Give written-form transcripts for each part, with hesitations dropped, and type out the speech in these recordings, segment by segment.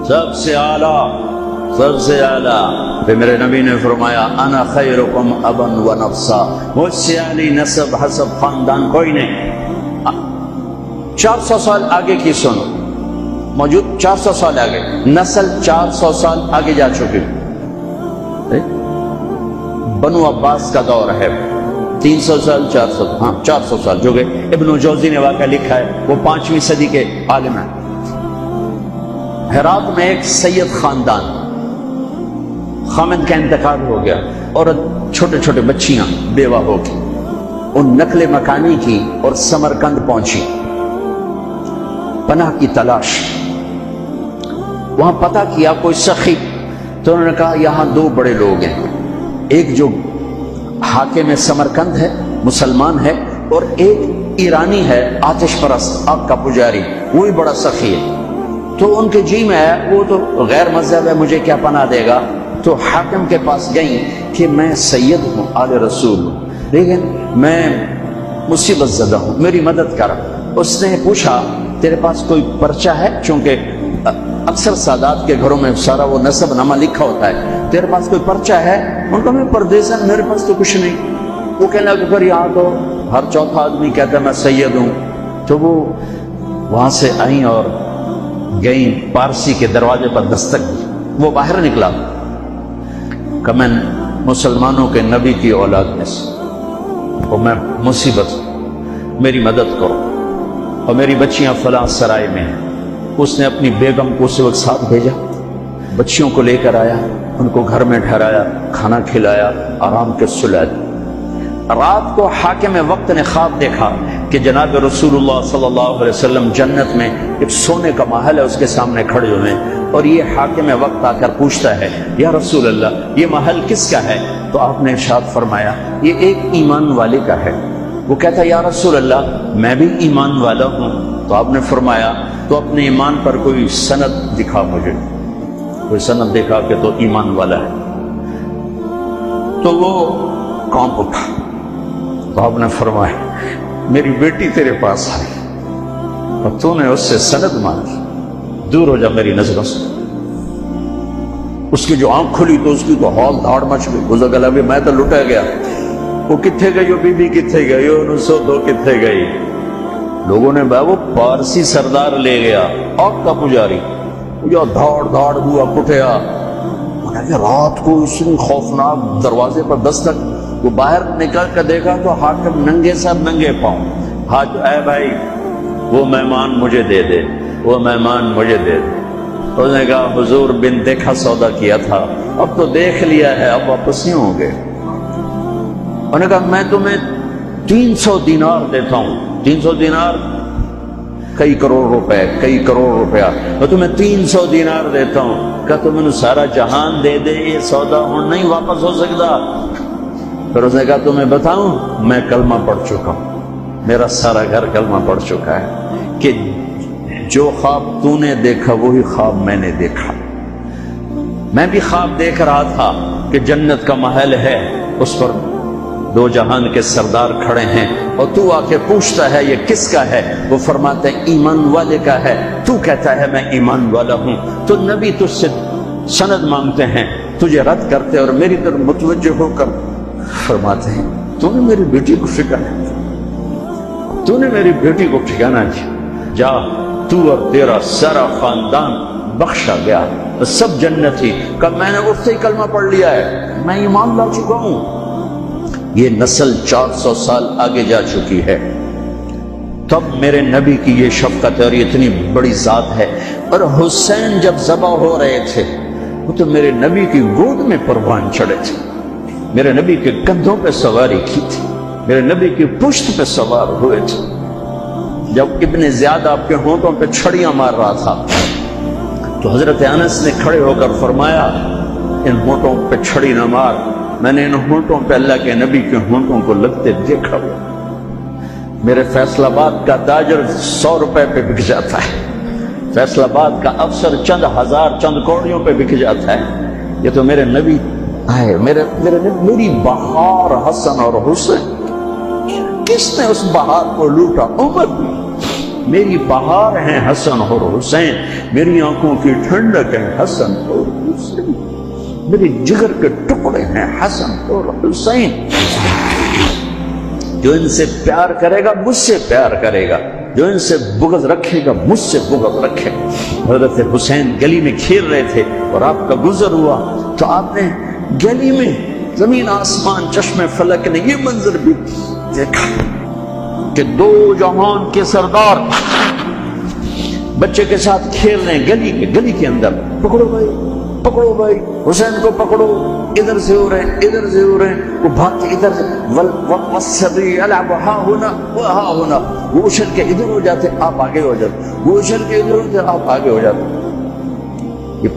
سب سے اعلیٰ، سب سے اعلیٰ. پھر میرے نبی نے فرمایا انا خیرکم ابا و نفسا، مجھ سے اعلی نسب حسب خاندان کوئی نہیں. 400 سال آگے کی سنو، موجود 400 سال آگے، نسل 400 سال آگے جا چکی. بنو عباس کا دور ہے، 300 سال 400، ہاں 400 سال جو گئے. ابن جوزی نے واقعہ لکھا ہے، وہ 5ویں صدی کے عالم ہیں. ہرات میں ایک سید خاندان، خامد کا انتقال ہو گیا، عورت چھوٹے چھوٹے بچیاں بیوہ ہو گئی. ان نقل مکانی کی اور سمرقند پہنچی، پناہ کی تلاش. وہاں پتہ کیا کوئی سخی، تو انہوں نے کہا یہاں 2 بڑے لوگ ہیں، ایک جو حاکم سمرقند ہے مسلمان ہے، اور ایک ایرانی ہے آتش پرست آگ کا پجاری، وہی بڑا سخی ہے. تو ان کے جی میں ہے وہ تو غیر مذہب ہے، مجھے کیا پناہ دے گا. تو حاکم کے پاس گئیں کہ میں سید ہوں، آل رسول ہوں، لیکن میں مصیبت زدہ ہوں، میری مدد کر. اس نے پوچھا تیرے پاس کوئی پرچہ ہے؟ چونکہ اکثر سادات کے گھروں میں سارا وہ نسب نامہ لکھا ہوتا ہے. تیرے پاس کوئی پرچہ ہے؟ ان کو میں پردیس ہے، میرے پاس تو کچھ نہیں. وہ کہنے لگا پھر یہاں تو ہر چوتھا آدمی کہتا ہے میں سید ہوں. تو وہ وہاں سے آئیں اور گئیں پارسی کے دروازے پر دستک دی. وہ باہر نکلا کہ میں مسلمانوں کے نبی کی اولاد میں سے، اور میں مصیبت، میری مدد کرو، اور میری بچیاں فلاں سرائے میں ہیں. اس نے اپنی بیگم کو اس وقت ساتھ بھیجا، بچیوں کو لے کر آیا، ان کو گھر میں ٹھہرایا، کھانا کھلایا، آرام کے سلا دیا. رات کو حاکم وقت نے خواب دیکھا کہ جناب رسول اللہ صلی اللہ علیہ وسلم جنت میں ایک سونے کا محل ہے، اس کے سامنے کھڑے ہوئے ہیں. اور یہ حاکم وقت آ کر پوچھتا ہے یا رسول اللہ یہ محل کس کا ہے؟ تو آپ نے ارشاد فرمایا یہ ایک ایمان والے کا ہے. وہ کہتا ہے یا رسول اللہ میں بھی ایمان والا ہوں. تو آپ نے فرمایا تو اپنے ایمان پر کوئی سند دکھا، مجھے کوئی سند دکھا کہ تو ایمان والا ہے. تو وہ کانپ اٹھا. تو آپ نے فرمایا میری بیٹی تیرے پاس آئی اور تو نے اس سے سند مانگی، دور ہو جا میری نظروں سے. اس کی جو آنکھ کھلی تو اس کی تو ہال دھاڑ مچ گئی. اس گلا بھی میں تو لٹا گیا. وہ کتنے گئی، وہ بی بی کتنے گئی، وہ 902 کتنے گئی. لوگوں نے وہ پارسی سردار لے گیا آگ کا پجاری، جو دھاڑ دھاڑ ہوا کٹیا. رات کو اس خوفناک دروازے پر دستک. وہ باہر نکل کر دیکھا تو حاکم ننگے سر ننگے پاؤں. ہاتھ اے بھائی وہ مہمان مجھے دے دے، وہ مہمان مجھے دے دے. اس نے کہا حضور بن دیکھا سودا کیا تھا، اب تو دیکھ لیا ہے، اب واپس نہیں ہوں گے. انہوں نے کہا میں تمہیں 300 دینار دیتا ہوں. 300 دینار کئی کروڑ روپے، کئی کروڑ روپیہ. میں تمہیں 300 دینار دیتا ہوں. کہ تم انہوں سارا جہان دے دے، یہ سودا ہوں نہیں واپس ہو سکتا. پھر اس نے کہا تمہیں بتاؤں میں کلمہ پڑھ چکا ہوں، میرا سارا گھر کلمہ پڑھ چکا ہے کہ جو خواب تو نے دیکھا وہی خواب میں نے دیکھا. میں بھی خواب دیکھ رہا تھا کہ جنت کا محل ہے، اس پر 2 جہان کے سردار کھڑے ہیں، اور تو آ کے پوچھتا ہے یہ کس کا ہے؟ وہ فرماتے ہیں ایمان والے کا ہے. تو کہتا ہے میں ایمان والا ہوں. تو نبی تجھ سے سند مانگتے ہیں، تجھے رد کرتے اور میری طرف متوجہ ہو کر فرماتے ہیں تو نے میری بیٹی کو ٹھکانا، تو نے میری بیٹی کو ٹھکانا دیا. جا تو اور تیرا سارا خاندان بخشا گیا، سب جنتی. کہ میں نے اس سے ہی کلمہ پڑھ لیا ہے، میں ایمان لا چکا ہوں. یہ نسل 400 سال آگے جا چکی ہے. تب میرے نبی کی یہ شفقت اور یہ اتنی بڑی ذات ہے. اور حسین جب ذبح ہو رہے تھے وہ تو میرے نبی کی گود میں پروان چڑھے تھے، میرے نبی کے کندھوں پہ سواری کی تھی، میرے نبی کی پشت پہ سوار ہوئے تھے. جب ابن زیاد آپ کے ہونٹوں پہ چھڑیاں مار رہا تھا تو حضرت انس نے کھڑے ہو کر فرمایا ان ہونٹوں پہ چھڑی نہ مار، میں نے ان ہونٹوں پہ اللہ کے نبی کے ہونٹوں کو لگتے دیکھا. میرے فیصل آباد کا تاجر 100 روپے پہ بک جاتا ہے، فیصل آباد کا افسر چند ہزار چند کوڑیوں پہ بک جاتا ہے. یہ تو میرے نبی آئے، میری بہار حسن اور حسین. کس نے اس بہار کو لوٹا؟ عمر. میری بہار ہیں حسن اور حسین، میری آنکھوں کی ٹھنڈک ہے حسن اور حسین، میری جگر کے ٹکڑے ہیں حسن اور حسین۔ جو ان سے پیار کرے گا مجھ سے پیار کرے گا، جو ان سے بغض رکھے گا مجھ سے بغض رکھے گا۔ حضرت حسین گلی میں کھیل رہے تھے اور آپ کا گزر ہوا تو آپ نے گلی میں زمین آسمان چشمے فلک نے یہ منظر بھی دیکھا کہ دو جہان کے سردار بچے کے ساتھ کھیل رہے ہیں گلی کے اندر۔ پکڑو بھائی، پکڑو بھائی، حسین کو پکڑو، ادھر سے ہو رہے ہیں، ادھر سے ہو رہے ہیں، وہ بھاگتے ادھر سے، والصبی العب ہا ہونا وہ ہا ہونا، وہ اچھل کے ادھر ہو جاتے آپ آگے ہو جاتے، وہ اچھل کے ادھر ہوتے آپ آگے ہو جاتے۔ یہ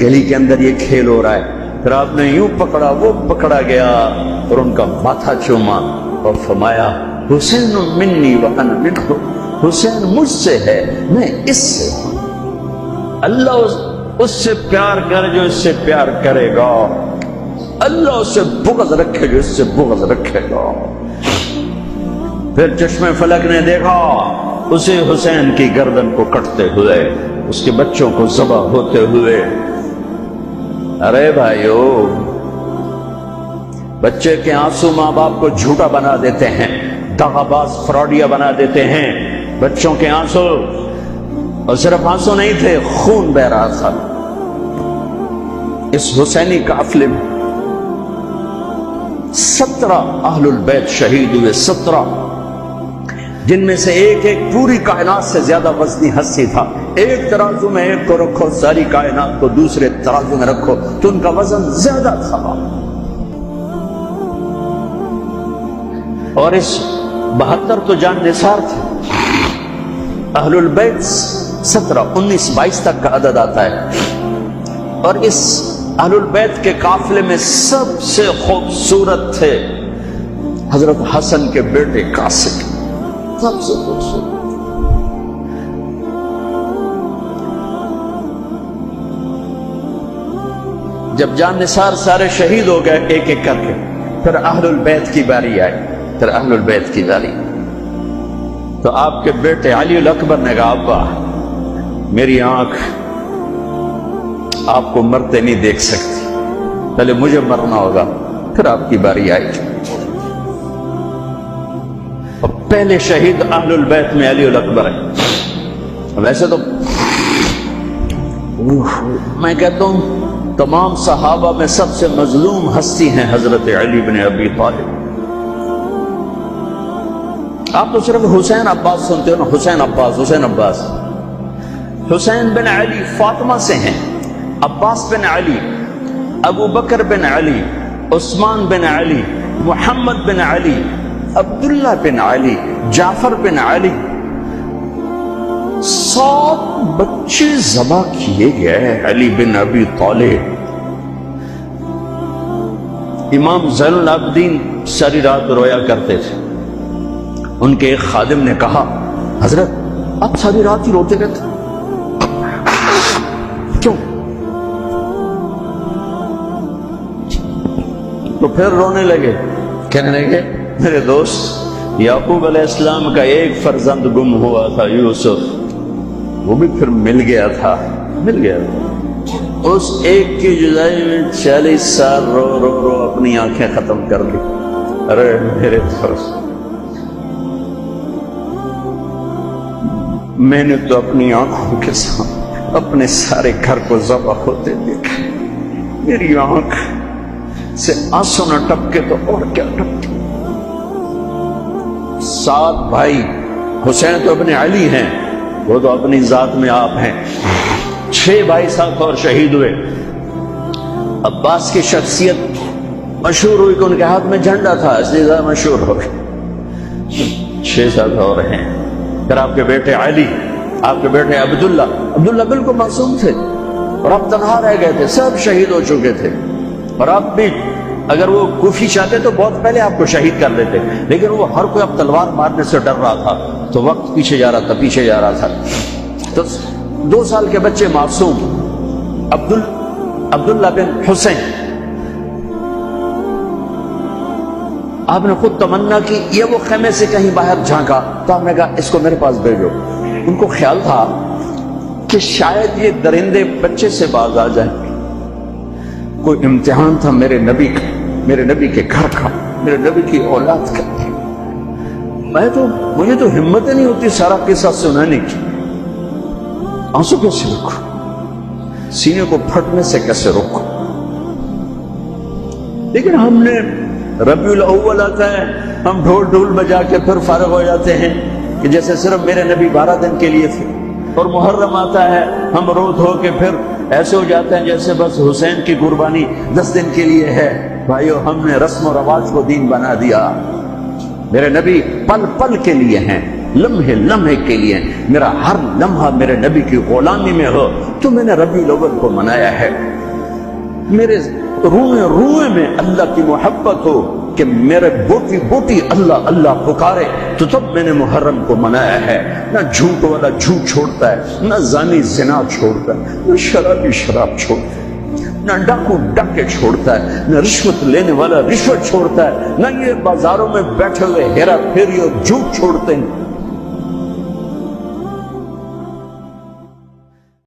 گلی کے اندر یہ کھیل ہو رہا ہے، پھر آپ نے یوں پکڑا، وہ پکڑا گیا اور ان کا ماتھا چوما اور فرمایا حسین منی وانا منہ، حسین مجھ سے ہے میں اس سے ہوں۔ اللہ اس سے پیار کرے جو اس سے پیار کرے گا، اللہ اس سے بغض رکھے جو اس سے بغض رکھے گا۔ پھر چشمے فلک نے دیکھا اسے حسین کی گردن کو کٹتے ہوئے، اس کے بچوں کو ذبح ہوتے ہوئے۔ ارے بھائیو، بچے کے آنسو ماں باپ کو جھوٹا بنا دیتے ہیں، دغا باز فراڈیا بنا دیتے ہیں۔ بچوں کے آنسو، اور صرف آنسو نہیں تھے، خون بہ رہا تھا۔ اس حسینی قافلے میں 17 اہل البیت شہید ہوئے، 17، جن میں سے ایک ایک پوری کائنات سے زیادہ وزنی ہستی تھا۔ ایک ترازو میں ایک کو رکھو، ساری کائنات کو دوسرے ترازو میں رکھو تو ان کا وزن زیادہ تھا۔ اور اس 72 تو جان نثار تھے۔ اہل البیت 17، 19، 22 تک کا عدد آتا ہے۔ اور اس اہل البیت کے قافلے میں سب سے خوبصورت تھے حضرت حسن کے بیٹے قاسم، سب سے خوبصورت۔ جب جان نثار سارے شہید ہو گئے ایک ایک کر کے، پھر اہل البیت کی باری آئی، پھر اہل البیت کی باری۔ تو آپ کے بیٹے علی الاکبر نے کہا ابا میری آنکھ آپ کو مرتے نہیں دیکھ سکتی، پہلے مجھے مرنا ہوگا پھر آپ کی باری آئی۔ اور پہلے شہید اہل البیت میں علی الاکبر ہے۔ ویسے تو میں کہتا ہوں تمام صحابہ میں سب سے مظلوم ہستی ہیں حضرت علی بن ابی طالب۔ آپ تو صرف حسین عباس سنتے ہو نا، حسین عباس، حسین عباس۔ حسین بن علی فاطمہ سے ہیں، عباس بن علی، ابو بکر بن علی، عثمان بن علی، محمد بن علی، عبداللہ بن علی، جعفر بن علی، 7 بچے ذبح کیے گئے علی بن ابی طالب۔ امام زین العابدین ساری رات رویا کرتے تھے۔ ان کے ایک خادم نے کہا حضرت آپ ساری رات ہی روتے رہتے کیوں؟ تو پھر رونے لگے، کہنے لگے میرے دوست یعقوب علیہ السلام کا ایک فرزند گم ہوا تھا یوسف، وہ بھی پھر مل گیا تھا، اس ایک کی جدائی میں 40 سال رو رو رو اپنی آنکھیں ختم کر دی۔ ارے میرے دوست، میں نے تو اپنی آنکھوں کے ساتھ اپنے سارے گھر کو ذبح ہوتے دیکھا، میری آنکھ سے آنسو نہ ٹپکے تو اور کیا ٹپکے۔ 7 بھائی، حسین تو ابن علی ہیں، وہ تو اپنی ذات میں آپ ہیں، 6 بھائی ساتھ اور شہید ہوئے۔ عباس کی شخصیت مشہور ہوئی کہ ان کے ہاتھ میں جھنڈا تھا، اس لیے زیادہ مشہور ہو گئے۔ 6 ساتھ اور ہیں۔ پھر آپ کے بیٹے علی، آپ کے بیٹے عبداللہ بالکل معصوم تھے اور آپ تنہا رہ گئے تھے، سب شہید ہو چکے تھے۔ اور آپ بھی اگر وہ کوفی چاہتے تو بہت پہلے آپ کو شہید کر لیتے، لیکن وہ ہر کوئی اب تلوار مارنے سے ڈر رہا تھا تو وقت پیچھے جا رہا تھا۔ تو 2 سال کے بچے معصوم عبداللہ بن حسین، آپ نے خود تمنا کی، یہ وہ خیمے سے کہیں باہر جھانکا تو آپ نے کہا اس کو میرے پاس بھیجو۔ ان کو خیال تھا کہ شاید یہ درندے بچے سے باز آ جائیں، کوئی امتحان تھا میرے نبی کا، میرے نبی کے گھر کا، میرے نبی کی اولاد کا۔ مجھے تو ہمت ہی نہیں ہوتی سارا قصہ سنانے کی، آنسو کیسے روکو، سینے کو پھٹنے سے کیسے روکو۔ لیکن ہم نے ربیع الاول آتا ہے، ہم ڈھول ڈھول بجا کے پھر فارغ ہو جاتے ہیں کہ جیسے صرف میرے نبی 12 دن کے لیے تھے، اور محرم آتا ہے ہم رو دھو کے پھر ایسے ہو جاتے ہیں جیسے بس حسین کی قربانی 10 دن کے لیے ہے۔ بھائیو، ہم نے رسم و رواج کو دین بنا دیا۔ میرے نبی پل پل کے لیے ہیں، لمحے لمحے کے لیے ہیں۔ میرا ہر لمحہ میرے نبی کی غلامی میں ہو تو میں نے ربیع الاول کو منایا ہے۔ میرے روئے روئے میں اللہ کی محبت ہو کہ میرے بوٹی بوٹی اللہ اللہ پکارے تو تب میں نے محرم کو منایا ہے۔ نہ جھوٹ والا جھوٹ چھوڑتا ہے، نہ زانی زنا چھوڑتا ہے، نہ شرابی شراب چھوڑتا ہے، نہ ڈاکو ڈاکے چھوڑتا ہے، نہ رشوت لینے والا رشوت چھوڑتا ہے، نہ یہ بازاروں میں بیٹھے ہوئے ہیرا پھیری اور جھوٹ چھوڑتے ہیں۔